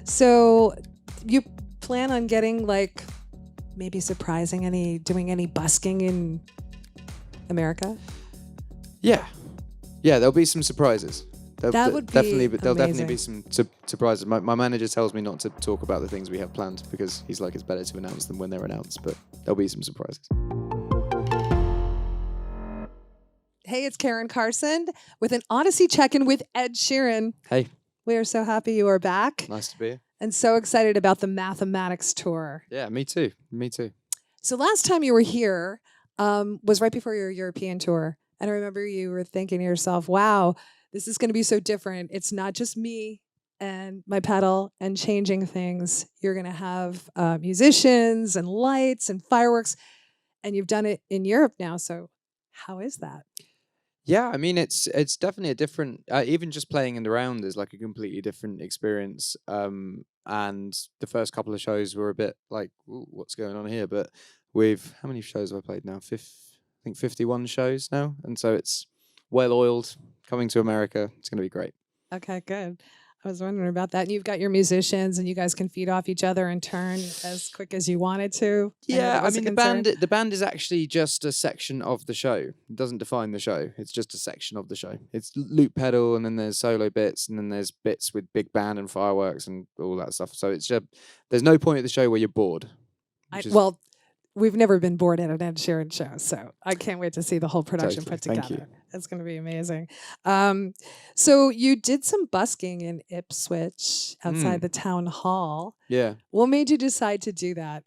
So you plan on getting like maybe doing any busking in America? Yeah, there'll be some surprises. That would be There'll definitely be amazing. some surprises. My manager tells me not to talk about the things we have planned because he's like, it's better to announce them when they're announced, but there'll be some surprises. Hey, it's Karen Carson with an Audacy check-in with Ed Sheeran. Hey, We are so happy you are back nice to be here. and so excited about the Mathematics Tour. Yeah, me too. So last time you were here was right before your European tour. And I remember you were thinking to yourself, wow, this is going to be so different. It's not just me and my pedal and changing things. You're going to have musicians and lights and fireworks. And you've done it in Europe now. So how is that? Yeah, I mean, it's definitely a different. Even just playing in the round is like a completely different experience. And the first couple of shows were a bit like, "Ooh, what's going on here?" But how many shows have I played now? I think 51 shows now, and so it's well oiled. Coming to America, it's going to be great. Okay, good. I was wondering about that. And you've got your musicians and you guys can feed off each other and turn as quick as you wanted to. Yeah, I mean the band is actually just a section of the show. It doesn't define the show. It's just a section of the show. It's loop pedal, and then there's solo bits, and then there's bits with big band and fireworks and all that stuff. So it's just there's no point at the show where you're bored. Well, we've never been bored at an Ed Sheeran show, so I can't wait to see the whole production Totally. put together. Thank you. It's going to be amazing. So you did some busking in Ipswich outside the town hall. Yeah. What made you decide to do that?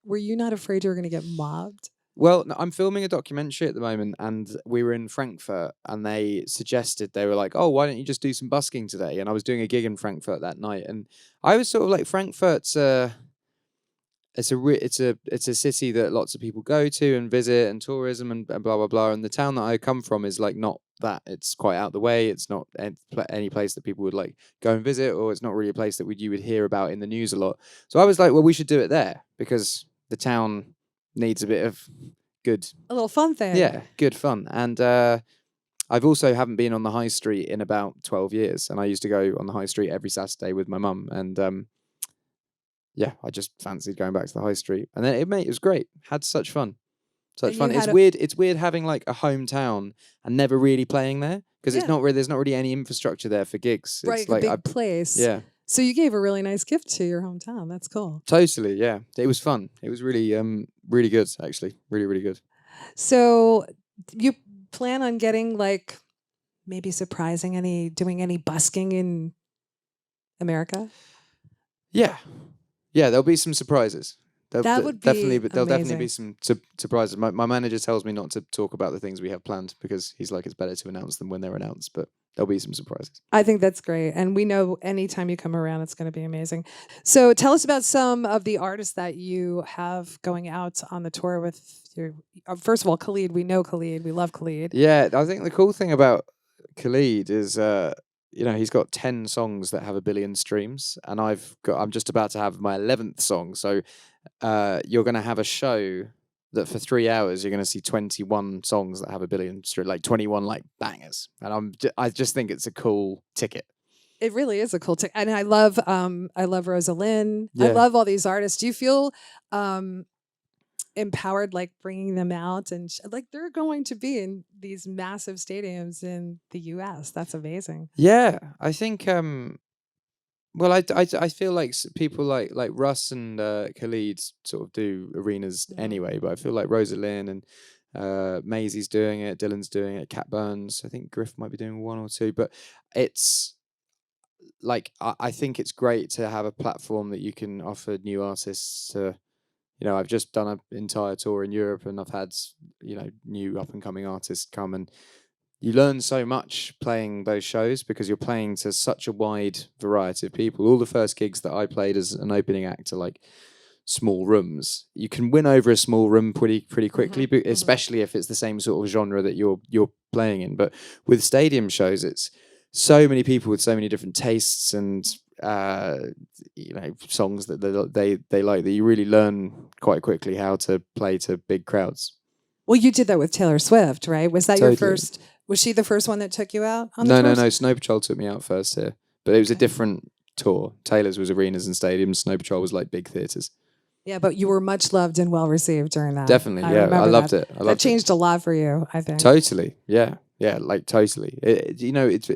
Were you not afraid you were going to get mobbed? Well, no, I'm filming a documentary at the moment, and we were in Frankfurt, and they were like, "Oh, why don't you just do some busking today?" And I was doing a gig in Frankfurt that night, and I was sort of like, Frankfurt's it's a city that lots of people go to and visit, and tourism and blah blah blah. And the town that I come from is like not that. It's quite out of the way. It's not any place that people would like go and visit, or it's not really a place that you would hear about in the news a lot. So I was like, well, we should do it there because the town needs a bit of a little fun thing. Yeah, good fun. And I've also haven't been on the high street in about 12 years, and I used to go on the high street every Saturday with my mum, and yeah, I just fancied going back to the high street, and then it was great. Had such fun, such fun. It's weird. It's weird having like a hometown and never really playing there because it's not really. There's not really any infrastructure there for gigs. Right, it's like a big place. Yeah. So you gave a really nice gift to your hometown. That's cool. Totally. Yeah, it was fun. It was really really good actually. Really really good. So you plan on getting like maybe doing any busking in America? Yeah, there'll be some surprises. That would be there'll definitely be amazing. some surprises. My manager tells me not to talk about the things we have planned because he's like, it's better to announce them when they're announced, but there'll be some surprises. I think that's great. And we know anytime you come around, it's going to be amazing. So tell us about some of the artists that you have going out on the tour with your, first of all, Khalid. We know Khalid. We love Khalid. Yeah, I think the cool thing about Khalid is, he's got 10 songs that have 1 billion streams, and I'm just about to have my 11th song. So you're going to have a show that for 3 hours you're going to see 21 songs that have 1 billion streams, like 21 like bangers, and I just think it's a cool ticket. It really is a cool ticket, and I love Rosalind. Yeah. I love all these artists. Do you feel empowered, like bringing them out and like they're going to be in these massive stadiums in the US? That's amazing. Yeah, I think. Well, I feel like people like Russ and Khalid sort of do arenas anyway, but I feel like Rosalind and Maisie's doing it, Dylan's doing it, Cat Burns, I think Griff might be doing 1 or 2, but it's like I think it's great to have a platform that you can offer new artists to. I've just done an entire tour in Europe, and I've had new up and coming artists come, and you learn so much playing those shows because you're playing to such a wide variety of people. All the first gigs that I played as an opening act to like small rooms. You can win over a small room pretty quickly, but especially if it's the same sort of genre that you're playing in. But with stadium shows, it's so many people with so many different tastes and songs that they like that you really learn quite quickly how to play to big crowds. Well, you did that with Taylor Swift, right? Was that Totally. your first? Was she the first one that took you out on the No, tours? no. Snow Patrol took me out first here, but it was a different tour. Taylor's was arenas and stadiums. Snow Patrol was like big theaters. Yeah, but you were much loved and well received during that. Definitely, I yeah. I remember loved that. it. I That loved it. changed a lot for you, I think. Totally, yeah, yeah, like totally. You know, it's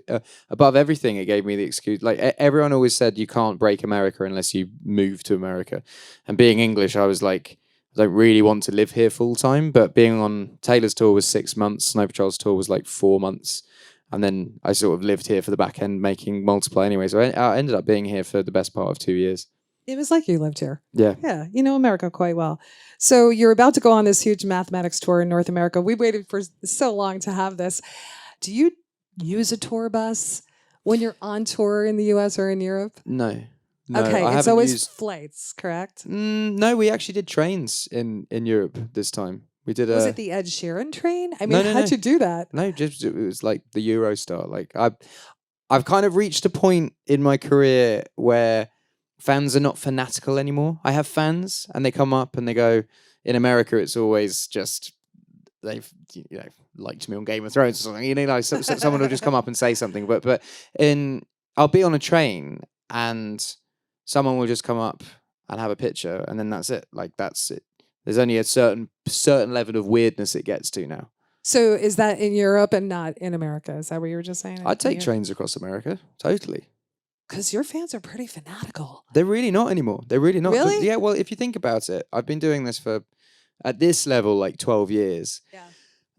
above everything. It gave me the excuse. Like everyone always said, you can't break America unless you move to America. And being English, I was like, I don't really want to live here full time. But being on Taylor's tour was 6 months. Snow Patrol's tour was like 4 months, and then I sort of lived here for the back end, making Multiply anyway. So I ended up being here for the best part of 2 years. It was like you lived here. Yeah. Yeah, you know America quite well. So you're about to go on this huge mathematics tour in North America. We waited for so long to have this. Do you use a tour bus when you're on tour in the US or in Europe? No. No, Okay, I it's haven't always used. flights, correct? No, we actually did trains in Europe this time. We did Was a. it the Ed Sheeran train? I No, mean, no, how'd no. you do that? No, just it was like the Eurostar. Like I've kind of reached a point in my career where fans are not fanatical anymore. I have fans, and they come up and they go. In America, it's always just they've liked me on Game of Thrones or something. You know, like someone will just come up and say something. But I'll be on a train and someone will just come up and have a picture, and then that's it. Like that's it. There's only a certain level of weirdness it gets to now. So is that in Europe and not in America? Is that what you were just saying? I'd take trains across America, totally. Because your fans are pretty fanatical. They're really not anymore. They're really not. Really? Yeah, well, if you think about it, I've been doing this for, at this level, like 12 years. Yeah.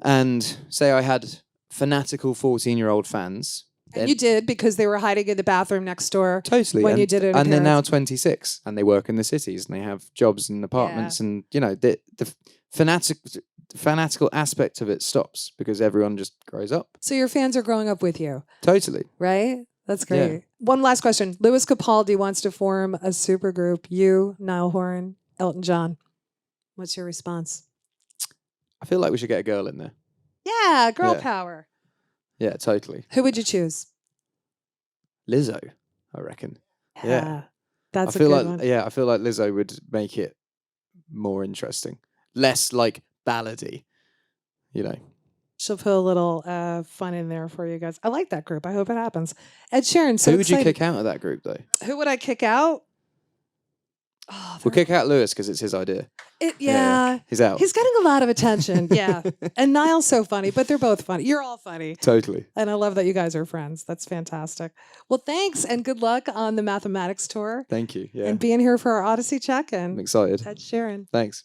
And say I had fanatical 14-year-old fans. And you did because they were hiding in the bathroom next door. Totally. When you did it. And they're now 26 and they work in the cities and they have jobs and apartments. And, you know, the fanatical aspect of it stops because everyone just grows up. So your fans are growing up with you. Totally. Right? That's great. Yeah. One last question. Lewis Capaldi wants to form a supergroup. You, Niall Horan, Elton John. What's your response? I feel like we should get a girl in there. Yeah, girl Yeah. power. Yeah, totally. Who would you choose? Lizzo, I reckon. Yeah. That's I feel a good like one. I feel like Lizzo would make it more interesting. Less like ballady, you know. She'll put a little fun in there for you guys. I like that group. I hope it happens. Ed Sheeran, so Who would you excited. kick out of that group though? Who would I kick out? Oh, We'll kick out Lewis because it's his idea. yeah. He's out. He's getting a lot of attention. Yeah. And Niall's so funny, but they're both funny. You're all funny. Totally. And I love that you guys are friends. That's fantastic. Well, thanks and good luck on the mathematics tour Thank you. Yeah. and being here for our Audacy check-in. I'm excited. Ed Sheeran. Thanks.